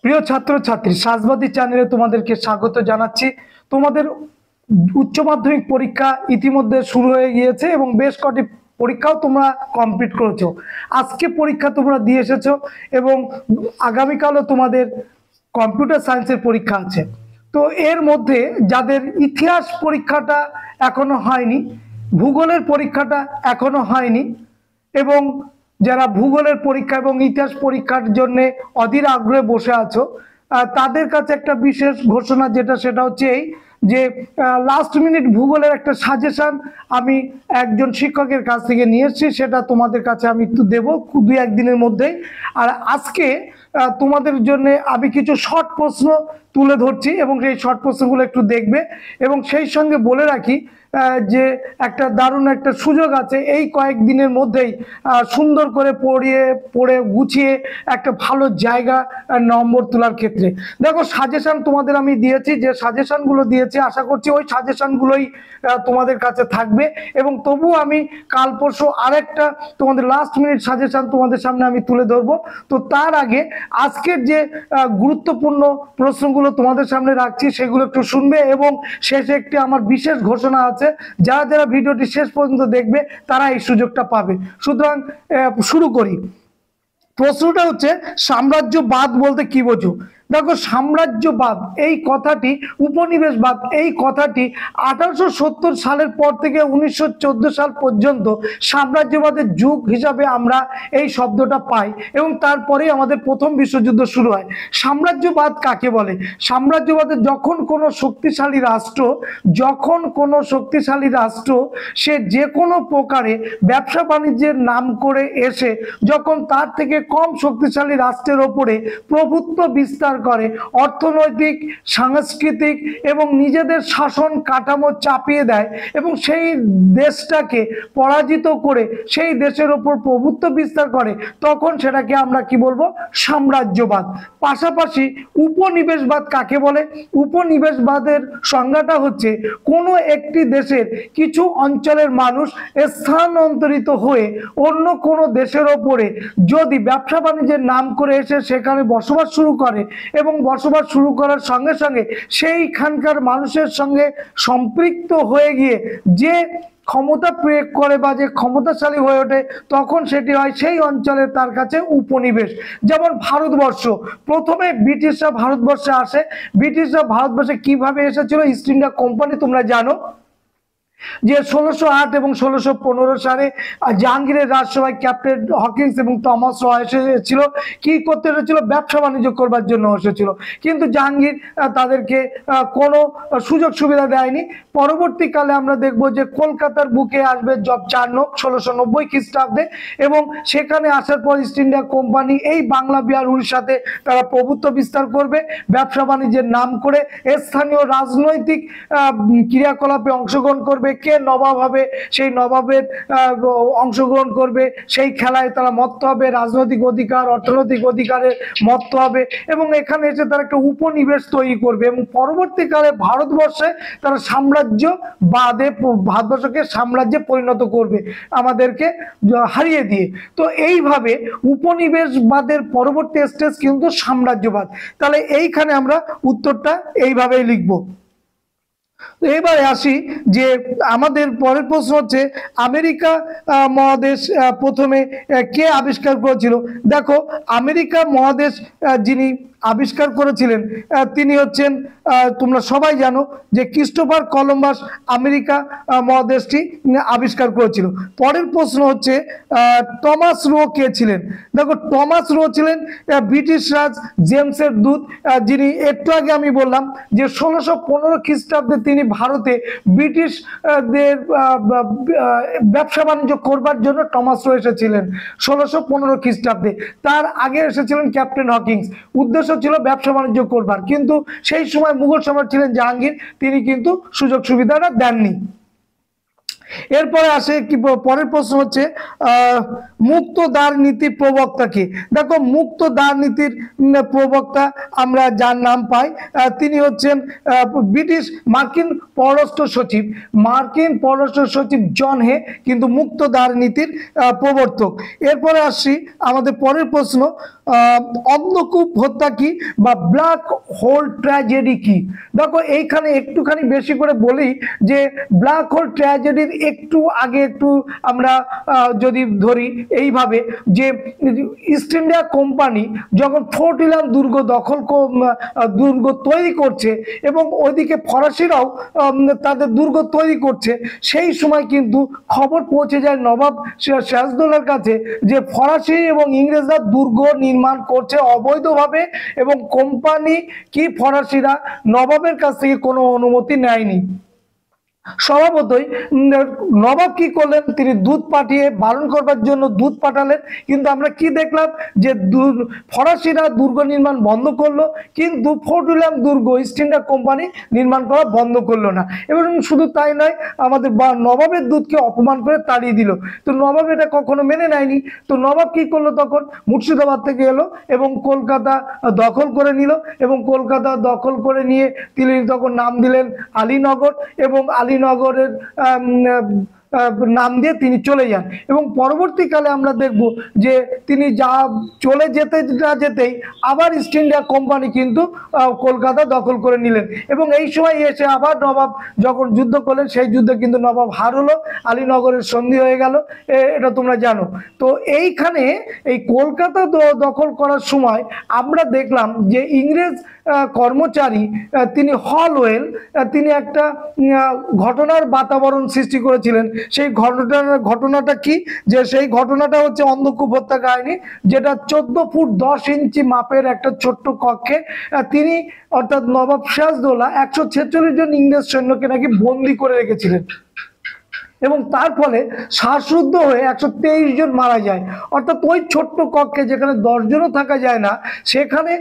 প্রিয় ছাত্রছাত্রী, সাজবাদী চ্যানেলে তোমাদেরকে স্বাগত জানাচ্ছি। তোমাদের উচ্চ মাধ্যমিক পরীক্ষা ইতিমধ্যে শুরু হয়ে গিয়েছে এবং বেশ কটি পরীক্ষাও তোমরা কমপ্লিট করেছো। আজকে পরীক্ষা তোমরা দিয়ে এসেছো এবং আগামীকালও তোমাদের কম্পিউটার সায়েন্সের পরীক্ষা আছে। তো এর মধ্যে যাদের ইতিহাস পরীক্ষাটা এখনো হয়নি, ভূগোলের পরীক্ষাটা এখনো হয়নি এবং যারা ভূগোলের পরীক্ষা এবং ইতিহাস পরীক্ষার জন্য অধীর আগ্রহে বসে আছো, তাদের কাছে একটা বিশেষ ঘোষণা, সেটা হচ্ছে এই যে লাস্ট মিনিট ভূগোলের একটা সাজেশন আমি একজন শিক্ষকের কাছ থেকে নিয়ে এসেছি। সেটা তোমাদের কাছে আমি একটু দেবো দুই একদিনের মধ্যেই। আর আজকে তোমাদের জন্য আমি কিছু শর্ট প্রশ্ন তুলে ধরছি এবং সেই শর্ট প্রশ্নগুলো একটু দেখবে এবং সেই সঙ্গে বলে রাখি যে একটা দারুণ একটা সুযোগ আছে এই কয়েকদিনের মধ্যেই সুন্দর করে পড়ে গুছিয়ে একটা ভালো জায়গা নম্বর তোলার ক্ষেত্রে। দেখো, সাজেশন তোমাদের আমি দিয়েছি, যে সাজেশনগুলো দিয়েছি আশা করছি ওই সাজেশনগুলোই তোমাদের কাছে থাকবে এবং তবু আমি কাল পরশু আরেকটা তোমাদের লাস্ট মিনিট সাজেশন তোমাদের সামনে আমি তুলে ধরবো। তো তার আগে আজকের যে গুরুত্বপূর্ণ প্রশ্নগুলো তোমাদের সামনে রাখছি সেগুলো একটু শুনবে এবং শেষে একটি আমার বিশেষ ঘোষণা আছে। যারা যারা ভিডিওটি শেষ পর্যন্ত দেখবে তারা এই সুযোগটা পাবে। সুতরাং শুরু করি। প্রশ্নটা হচ্ছে, সাম্রাজ্যবাদ বলতে কি বোঝো? দেখো, সাম্রাজ্যবাদ এই কথাটি, উপনিবেশবাদ এই কথাটি 1870 সালের পর থেকে 1914 সাল পর্যন্ত সাম্রাজ্যবাদের যুগ হিসাবে আমরা এই শব্দটা পাই এবং তারপরে আমাদের প্রথম বিশ্বযুদ্ধ শুরু হয়। সাম্রাজ্যবাদ কাকে বলে? সাম্রাজ্যবাদের যখন কোনো শক্তিশালী রাষ্ট্র সে যে কোনো প্রকারে ব্যবসা বাণিজ্যের নাম করে এসে যখন তার থেকে কম শক্তিশালী রাষ্ট্রের ওপরে প্রভুত্ব বিস্তার করে, অর্থনৈতিক, সাংস্কৃতিক এবং নিজেদের শাসন কাঠামো চাপিয়ে দেয় এবং সেই দেশটাকে পরাজিত করে সেই দেশের ওপর প্রভুত্ব বিস্তার করে, তখন সেটাকে আমরা কি বলবো? সাম্রাজ্যবাদ। পাশাপাশি উপনিবেশবাদ কাকে বলে? উপনিবেশবাদের সংজ্ঞাটা হচ্ছে কোনো একটি দেশের কিছু অঞ্চলের মানুষ স্থানান্তরিত হয়ে অন্য কোনো দেশের ওপরে যদি ব্যবসা বাণিজ্যের নাম করে এসে সেখানে বসবাস শুরু করে এবং বসবাস শুরু করার সঙ্গে সঙ্গে সেইখানকার মানুষের সঙ্গে সম্পৃক্ত হয়ে গিয়ে যে ক্ষমতা প্রয়োগ করে বা যে ক্ষমতাশালী হয়ে ওঠে, তখন সেটি হয় সেই অঞ্চলের তার কাছে উপনিবেশ। যেমন ভারতবর্ষ, প্রথমে ব্রিটিশরা ভারতবর্ষে আসে। ব্রিটিশরা ভারতবর্ষে কিভাবে এসেছিল? ইস্ট ইন্ডিয়া কোম্পানি, তোমরা জানো যে 1608 এবং 1615 সালে জাহাঙ্গীরের রাজসভায় ক্যাপ্টেন হকিন্স এবং টমাস র এসেছিল। কি করতে এসেছিল? ব্যবসা বাণিজ্য করবার জন্য এসেছিল, কিন্তু জাহাঙ্গীর তাদেরকে কোনো সুযোগ সুবিধা দেয়নি। পরবর্তীকালে আমরা দেখব যে কলকাতার বুকে আসবে চারনক 1690 খ্রিস্টাব্দে এবং সেখানে আসার পর ইস্ট ইন্ডিয়া কোম্পানি এই বাংলা, বিহার, উড়িষ্যাতে তারা প্রভুত্ব বিস্তার করবে ব্যবসা বাণিজ্যের নাম করে। স্থানীয় রাজনৈতিক ক্রিয়াকলাপে অংশগ্রহণ করবে। কে নবাব হবে সেই নবাবের অংশগ্রহণ করবে, সেই খেলায় তারা মত্ত হবে, রাজনৈতিক অধিকার, অর্থনৈতিক অধিকারের মত্ত হবে এবং এখানে এসে তারা একটা উপনিবেশ তৈরি করবে এবং পরবর্তীকালে ভারতবর্ষে তারা ভারতবর্ষকে সাম্রাজ্যে পরিণত করবে, আমাদেরকে হারিয়ে দিয়ে। তো এইভাবে উপনিবেশবাদের পরবর্তী স্টেজ কিন্তু সাম্রাজ্যবাদ। তাহলে এইখানে আমরা উত্তরটা এইভাবেই লিখবো। এবারে আসি যে আমাদের পরের প্রশ্ন হচ্ছে, আমেরিকা মহাদেশ প্রথমে কে আবিষ্কার করেছিল? দেখো, আমেরিকা মহাদেশ যিনি আবিষ্কার করেছিলেন তিনি হচ্ছেন, তোমরা সবাই জানো যে ক্রিস্টোফার কলম্বাস আমেরিকা মহাদেশটি আবিষ্কার করেছিল। পরের প্রশ্ন হচ্ছে, টমাস রো কে ছিলেন? দেখো, টমাস রো ছিলেন ব্রিটিশ রাজ জেমসের দূত, যিনি একটু আগে আমি বললাম যে 1615 খ্রিস্টাব্দে তিনি ভারতে ব্রিটিশদের ব্যবসা বাণিজ্য করবার জন্য টমাস রো এসেছিলেন 1615 খ্রিস্টাব্দে। তার আগে এসেছিলেন ক্যাপ্টেন হকিংস। উদ্দেশ্য ছিল ব্যবসা বাণিজ্য করবার, কিন্তু সেই সময় মুঘল সম্রাট ছিলেন জাহাঙ্গীর, তিনি কিন্তু সুযোগ সুবিধাটা দেননি। এরপরে আসে কি পরের প্রশ্ন হচ্ছে মুক্ত দ্বার নীতি প্রবক্তা কি। দেখো মুক্ত দ্বার নীতির প্রবক্তা আমরা যার নাম পাই তিনি হচ্ছেন ব্রিটিশ মার্কিন পররাষ্ট্র সচিব জন হে কিন্তু মুক্ত দ্বার নীতির প্রবর্তক। এরপরে আসছি আমাদের পরের প্রশ্ন, অন্ধকূপ হত্যা কি বা ব্ল্যাক হোল ট্র্যাজেডি কি। দেখো এইখানে একটুখানি বেশি করে বলি যে ব্ল্যাক হোল ট্র্যাজেডির একটু আগে একটু আমরা যদি ধরি এইভাবে যে ইস্ট ইন্ডিয়া কোম্পানি যখন ফোর্ট উইলিয়াম দুর্গ তৈরি করছে এবং ওইদিকে ফরাসিরাও তাদের দুর্গ তৈরি করছে, সেই সময় কিন্তু খবর পৌঁছে যায় নবাব সিরাজদৌল্লার কাছে যে ফরাসি এবং ইংরেজরা দুর্গ নির্মাণ করছে অবৈধভাবে এবং কোম্পানি কি ফরাসিরা নবাবের কাছ থেকে কোনো অনুমতি নেয়নি। স্বভাবতই নবাব কি করলেন, তিনি দুধ পাঠিয়ে বারণ করবার জন্য দুধ পাঠালেন, কিন্তু আমরা কি দেখলাম যে ফরাসিরা দুর্গ নির্মাণ বন্ধ করলো কিন্তু ফোর্ট উইলিয়াম দুর্গ ইস্ট ইন্ডিয়া কোম্পানি নির্মাণ করা বন্ধ করলো না। এবং শুধু তাই নয়, আমাদের নবাবের দুধকে অপমান করে তাড়িয়ে দিল। তো নবাব এটা কখনো মেনে নেয়নি। তো নবাব কি করলো, তখন মুর্শিদাবাদ থেকে এলো এবং কলকাতা দখল করে নিল এবং কলকাতা দখল করে নিয়ে তিনি তখন নাম দিলেন আলীনগর এবং আলীনগরের নাম দিয়ে তিনি চলে যান। এবং পরবর্তীকালে আমরা দেখব যে তিনি চলে যেতেই আবার ইস্ট ইন্ডিয়া কোম্পানি কিন্তু কলকাতা দখল করে নিলেন এবং এই সময় এসে আবার নবাব যখন যুদ্ধ করলেন সেই যুদ্ধে কিন্তু নবাব হার হলো, আলীনগরের সন্ধি হয়ে গেল, এটা তোমরা জানো। তো এইখানে এই কলকাতা দখল করার সময় আমরা দেখলাম যে ইংরেজ কর্মচারী তিনি হলওয়েল তিনি একটা ঘটনার বাতাবরণ সৃষ্টি করেছিলেন। সেই ঘটনাটা কি, যে সেই ঘটনাটা হচ্ছে অন্ধকূপ হত্যা কাহিনী, যেটা 14 ফুট 10 ইঞ্চি মাপের একটা ছোট্ট কক্ষে তিনি অর্থাৎ নবাব সিরাজদৌল্লা 146 জন ইংরেজ সৈন্যকে নাকি বন্দি করে রেখেছিলেন এবং তার ফলে শ্বাসরুদ্ধ হয়ে 123 জন মারা যায়। অর্থাৎ ওই ছোট্ট কক্ষে যেখানে 10 জনও থাকা যায় না, সেখানে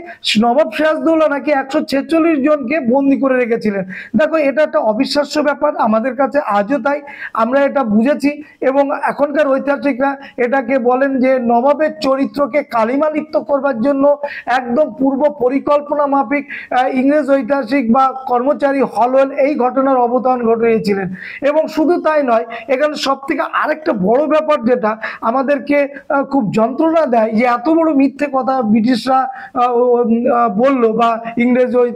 নবাব সিরাজদৌল্লা নাকি 146 জনকে বন্দি করে রেখেছিলেন। দেখো এটা একটা অবিশ্বাস্য ব্যাপার, আমাদের কাছে আজও তাই, আমরা এটা বুঝেছি এবং এখনকার ঐতিহাসিকরা এটাকে বলেন যে নবাবের চরিত্রকে কালিমালিপ্ত করবার জন্য একদম পূর্ব পরিকল্পনা মাফিক ইংরেজ ঐতিহাসিক বা কর্মচারী হলওয়েল এই ঘটনার অবতারণ ঘটিয়েছিলেন। এবং শুধু তাই নয়, এখানে সব থেকে আরেকটা বড় ব্যাপার যেটা আমাদেরকে খুব যন্ত্রণা দেয়, যে এত বড় মিথ্যে কথা ব্রিটিশরা বললো বা ইংরেজ ওই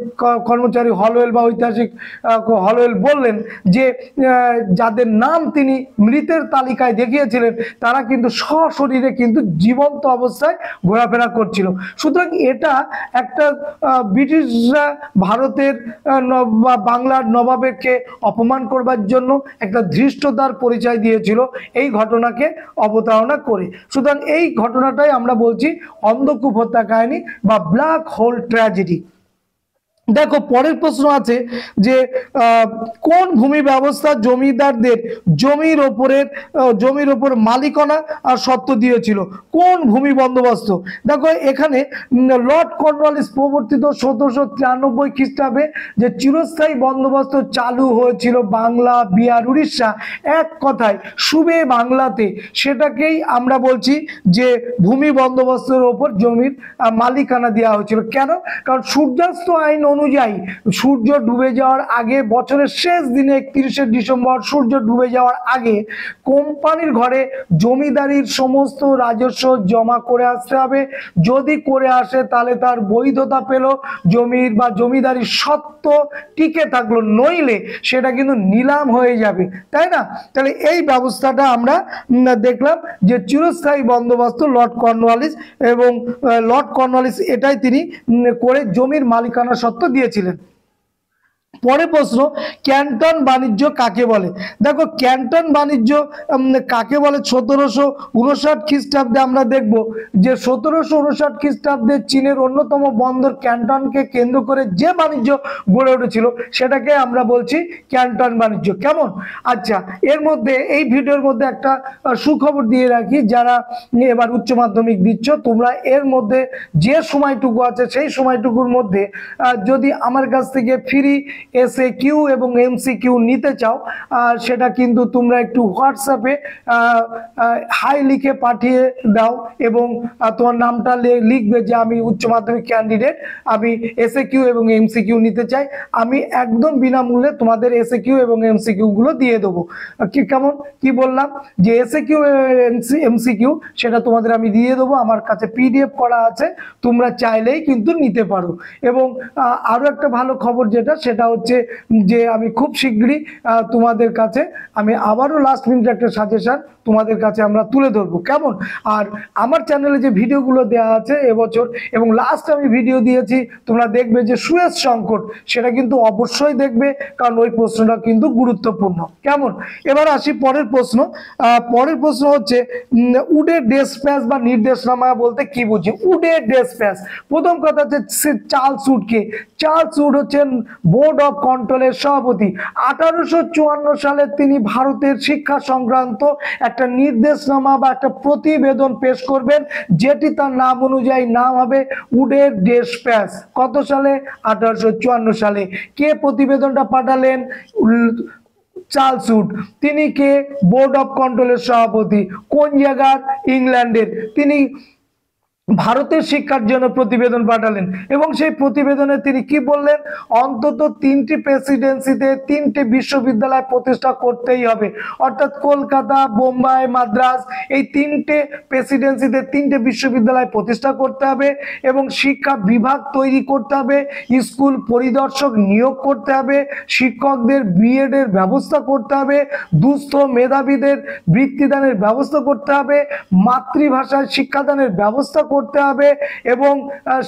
কর্মচারী হলওয়েল বা ঐতিহাসিক হলওয়েল বললেন যে যাদের নাম তিনি মৃতের তালিকায় দেখিয়েছিলেন তারা কিন্তু সশরীরে কিন্তু জীবন্ত অবস্থায় ঘোরাফেরা করছিল। সুতরাং এটা একটা ব্রিটিশরা ভারতের বা বাংলার নবাবকে অপমান করবার জন্য একটা ধৃষ্টতার পরিচয় দিয়েছিল এই ঘটনাকে অবতারণা করে। সুতরাং এই ঘটনাটাই আমরা বলছি অন্ধকূপ হত্যা কাহিনী বা ব্ল্যাক হোল ট্র্যাজেডি। দেখো পরের প্রশ্ন আছে যে কোন ভূমি ব্যবস্থা জমিদারদের জমির ওপর মালিকানা আর সত্ত্ব দিয়েছিল, কোন ভূমি বন্দোবস্ত। দেখো এখানে লর্ড কর্নওয়ালিস প্রবর্তিত 1793 খ্রিস্টাব্দে যে চিরস্থায়ী বন্দোবস্ত চালু হয়েছিল বাংলা, বিহার, উড়িষ্যা, এক কথায় সুবে বাংলাতে, সেটাকেই আমরা বলছি যে ভূমি বন্দোবস্তের ওপর জমির মালিকানা দেওয়া হয়েছিল। কেন? কারণ সূর্যাস্ত আইন অনুযায়ী সূর্য ডুবে যাওয়ার আগে, বছরের শেষ দিনে 31শে ডিসেম্বর সূর্য ডুবে যাওয়ার আগে কোম্পানির ঘরে জমিদারির সমস্ত রাজস্ব জমা করে আসতে হবে। যদি করে আসে তাহলে তার বৈধতা পেল, জমির বা জমিদারির সত্ত্ব টিকে থাকলো, নইলে সেটা কিন্তু নিলাম হয়ে যাবে, তাই না? তাহলে এই ব্যবস্থাটা আমরা দেখলাম যে চিরস্থায়ী বন্দোবস্ত লর্ড কর্নওয়ালিস, এবং লর্ড কর্নওয়ালিস এটাই তিনি করে জমির মালিকানা সত্ত্ব দিয়েছিলেন। পরের প্রশ্ন, ক্যান্টন বাণিজ্য কাকে বলে। দেখো ক্যান্টন বাণিজ্য কাকে বলে, 1759 খ্রিস্টাব্দে আমরা দেখব যে 1759 খ্রিস্টাব্দে চীনের অন্যতম বন্দর ক্যান্টনকে কেন্দ্র করে যে বাণিজ্য গড়ে উঠেছিল সেটাকে আমরা বলছি ক্যান্টন বাণিজ্য। কেমন? আচ্ছা, এর মধ্যে এই ভিডিওর মধ্যে একটা সুখবর দিয়ে রাখি, যারা এবার উচ্চ মাধ্যমিক দিচ্ছ তোমরা এর মধ্যে যে সময়টুকু আছে সেই সময়টুকুর মধ্যে যদি আমার কাছ থেকে ফ্রি এসএকিউ এবং এমসিকিউ নিতে চাও সেটা কিন্তু তোমরা একটু হোয়াটসঅ্যাপে হাই লিখে পাঠিয়ে দাও এবং তোমার নামটা লিখবে যে আমি উচ্চ মাধ্যমিক ক্যান্ডিডেট, আমি এসএকিউ এবং এমসিকিউ নিতে চাই। আমি একদম বিনামূল্যে তোমাদের এসএকিউ এবং এমসিকিউ গুলো দিয়ে দেবো। কেমন কি বললাম যে এসএকিউ এমসিকিউ সেটা তোমাদের আমি দিয়ে দেবো, আমার কাছে পিডিএফ করা আছে, তোমরা চাইলেই কিন্তু নিতে পারো। এবং আরো একটা ভালো খবর যেটা সেটা হচ্ছে যে আমি খুব শীঘ্রই তোমাদের কাছে আমি আবারও লাস্ট মিনিট একটা সাজেশন তোমাদের কাছে আমরা তুলে ধরবো। কেমন? আর আমার চ্যানেলে যে ভিডিওগুলো দেওয়া আছে এবছর এবং লাস্ট আমি ভিডিও দিয়েছি, তোমরা দেখবে যে সুয়েজ সংকট, সেটা কিন্তু অবশ্যই দেখবে, কারণ ওই প্রশ্নটা কিন্তু গুরুত্বপূর্ণ। কেমন? এবার আসি পরের প্রশ্ন। পরের প্রশ্ন হচ্ছে উডে ডেসপ্যাচ বা নির্দেশনামা বলতে কি বুঝি? উডে ডেসপ্যাচ, প্রথম কথা হচ্ছে চার্লস উডকে। চার্লস উড হচ্ছেন বোর্ড অফ কন্ট্রোলের সভাপতি। 1854 সালে তিনি ভারতের শিক্ষা সংক্রান্ত একটা নির্দেশনামা বা একটা প্রতিবেদন পেশ করবেন, যেটি তার নাম অনুযায়ী নাম হবে উডের ডেসপ্যাচ। কত সালে? 1854 সালে। কে প্রতিবেদনটা পাঠালেন? Charles would. তিনি কে? বোর্ড অফ কন্ট্রোলের সভাপতি। কোন জায়গার? ইংল্যান্ডের। তিনি ভারতের শিক্ষার জন্য প্রতিবেদন পাঠালেন এবং সেই প্রতিবেদনে তিনি কি বললেন? অন্তত 3টি প্রেসিডেন্সিতে 3টে বিশ্ববিদ্যালয় প্রতিষ্ঠা করতেই হবে, অর্থাৎ কলকাতা, বোম্বাই, মাদ্রাজ, এই 3টে প্রেসিডেন্সিতে 3টে বিশ্ববিদ্যালয় প্রতিষ্ঠা করতে হবে এবং শিক্ষা বিভাগ তৈরি করতে হবে, স্কুল পরিদর্শক নিয়োগ করতে হবে, শিক্ষকদের বিএড এর ব্যবস্থা করতে হবে, দুস্থ মেধাবীদের বৃত্তিদানের ব্যবস্থা করতে হবে, মাতৃভাষায় শিক্ষাদানের ব্যবস্থা করতে হবে এবং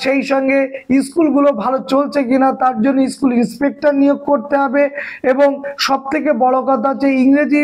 সেই সঙ্গে স্কুলগুলো ভালো চলছে কিনা তার জন্য স্কুল ইন্সপেক্টর নিয়োগ করতে হবে এবং সবথেকে বড় কথা হচ্ছে ইংরেজি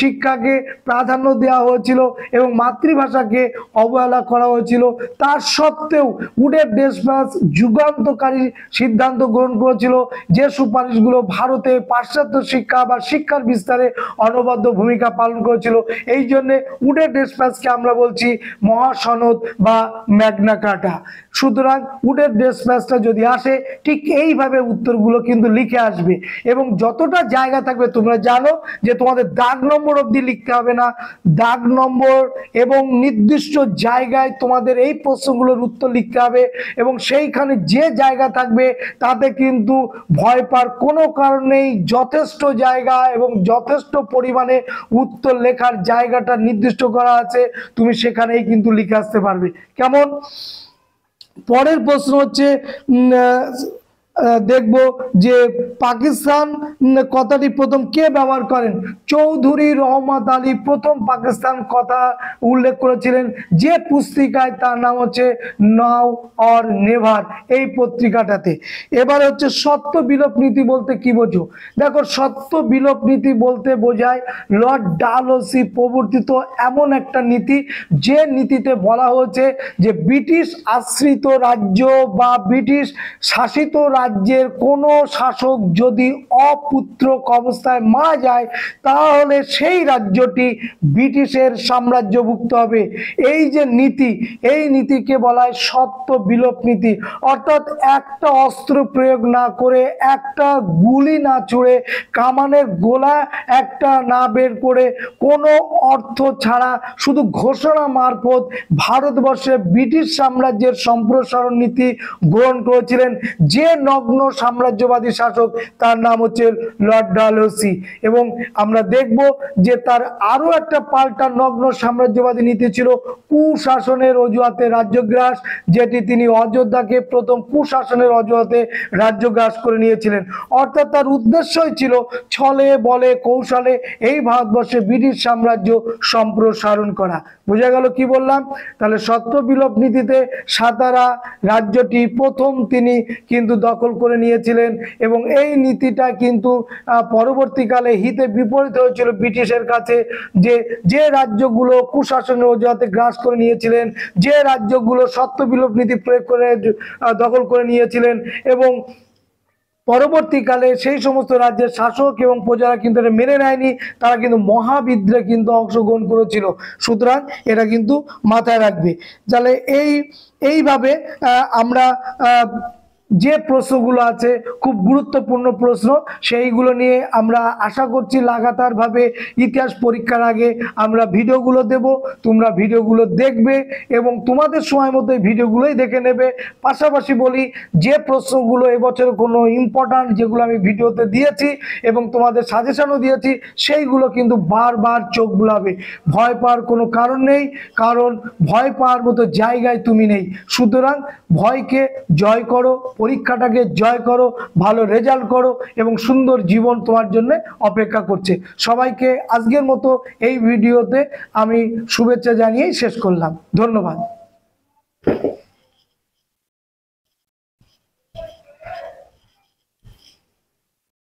শিক্ষাকে প্রাধান্য দেওয়া হয়েছিল এবং মাতৃভাষাকে অবহেলা করা হয়েছিল। তার সত্ত্বেও উডের ডেসপ্যাচ যুগান্তকারী সিদ্ধান্ত গ্রহণ করেছিল, যে সুপারিশগুলো ভারতে পাশ্চাত্য শিক্ষা বা শিক্ষার বিস্তারে অনবদ্য ভূমিকা পালন করেছিল। এই জন্যে উডের ডেসপ্যাচকে আমরা বলছি মহাসনদ বা ম্যাগনা কার্টা। সুতরাং উডের ডেসপ্যাচটা যদি আসে ঠিক এইভাবে উত্তরগুলো কিন্তু লিখে আসবে এবং যতটা জায়গা থাকবে তোমরা জানো যে তোমাদের দাগ নম্বর অবধি লিখতে হবে না, দাগ নম্বর এবং নির্দিষ্ট জায়গায় তোমাদের এই প্রশ্নগুলোর উত্তর লিখতে হবে এবং সেইখানে যে জায়গা থাকবে তাতে কিন্তু ভয় পাওয়ার কোনো কারণ নেই। যথেষ্ট জায়গা এবং যথেষ্ট পরিমাণে উত্তর লেখার জায়গাটা নির্দিষ্ট করা আছে, তুমি সেখানেই কিন্তু লিখে আসতে পারবে। কেমন? পরের প্রশ্ন হচ্ছে দেখব যে পাকিস্তান কথাটি প্রথম কে ব্যবহার করেন? চৌধুরী রহমত আলী প্রথম পাকিস্তান কথা উল্লেখ করেছিলেন, যে পুস্তিকায় তার নাম হচ্ছে নাও অর নেভার, এই পত্রিকাটাতে। এবার হচ্ছে সত্য বিলোপ নীতি বলতে কি বোঝো? দেখো, সত্য বিলোপ নীতি বলতে বোঝায় লর্ড ডালহৌসি প্রবর্তিত এমন একটা নীতি, যে নীতিতে বলা হয়েছে যে ব্রিটিশ আশ্রিত রাজ্য বা ব্রিটিশ শাসিত রাজ্যের কোনো শাসক যদি অপুত্রক অবস্থায় মারা যায় তাহলে সেই রাজ্যটি ব্রিটিশের সাম্রাজ্যভুক্ত হবে। এই যে নীতি, এই নীতিকে বলা হয় সত্য বিলোপ নীতি। অর্থাৎ একটা অস্ত্র প্রয়োগ না করে, একটা গুলি না ছুড়ে, কামানের গোলা একটা না বের করে, কোনো অর্থ ছাড়া শুধু ঘোষণা মারফত ভারতবর্ষে ব্রিটিশ সাম্রাজ্যের সম্প্রসারণ নীতি গ্রহণ করেছিলেন যে নগ্ন সাম্রাজ্যবাদী শাসক, তার নাম হচ্ছে লর্ড ডালহৌসি। এবং আমরা দেখব যে তার আরো একটা পাল্টা নগ্ন সাম্রাজ্যবাদী নীতি ছিল কুশাসনের অজুহাতে রাজ্যগ্রাস, যেটি তিনি অযোধ্যাকে প্রথম কুশাসনের অজুহাতে রাজ্যগ্রাস করে নিয়েছিলেন। অর্থাৎ তার উদ্দেশ্যই ছিল ছলে বলে কৌশলে এই ভারতবর্ষে ব্রিটিশ সাম্রাজ্য সম্প্রসারণ করা। বোঝা গেল কি বললাম? তাহলে সত্য বিলোপ নীতিতে সাতারা রাজ্যটি প্রথম তিনি কিন্তু দখল করে নিয়েছিলেন এবং এই নীতিটা কিন্তু পরবর্তীকালে হিতে বিপরীত হয়েছিল ব্রিটিশের কাছে, যে রাজ্যগুলো কুশাসনের অজুহাতে গ্রাস করে নিয়েছিলেন, যে রাজ্যগুলো সত্য বিলোপ নীতি প্রয়োগ করে দখল করে নিয়েছিলেন এবং পরবর্তীকালে সেই সমস্ত রাজ্যের শাসক এবং প্রজারা কিন্তু এটা মেনে নেয়নি, তারা কিন্তু মহাবিদ্রোহে কিন্তু অংশগ্রহণ করেছিল। সুতরাং এটা কিন্তু মাথায় রাখবে। তাহলে এইভাবে আমরা যে প্রশ্নগুলো আছে খুব গুরুত্বপূর্ণ প্রশ্ন, সেইগুলো নিয়ে আমরা আশা করছি লাগাতারভাবে ইতিহাস পরীক্ষার আগে আমরা ভিডিওগুলো দেব। তোমরা ভিডিওগুলো দেখবে এবং তোমাদের সময় মতো এই ভিডিওগুলোই দেখে নেবে। পাশাপাশি বলি, যে প্রশ্নগুলো এবছর কোনো ইম্পর্ট্যান্ট যেগুলো আমি ভিডিওতে দিয়েছি এবং তোমাদের সাজেশনও দিয়েছি, সেইগুলো কিন্তু বারবার চোখ বুলাবে। ভয় পাওয়ার কোনো কারণ নেই, কারণ ভয় পাওয়ার মতো জায়গায় তুমি নেই। সুতরাং ভয়কে জয় করো, পরীক্ষাটাকে জয় করো, ভালো রেজাল্ট করো এবং সুন্দর জীবন তোমার জন্য অপেক্ষা করছে। সবাইকে আজকের মতো এই ভিডিওতে আমি শুভেচ্ছা জানিয়েই শেষ করলাম। ধন্যবাদ।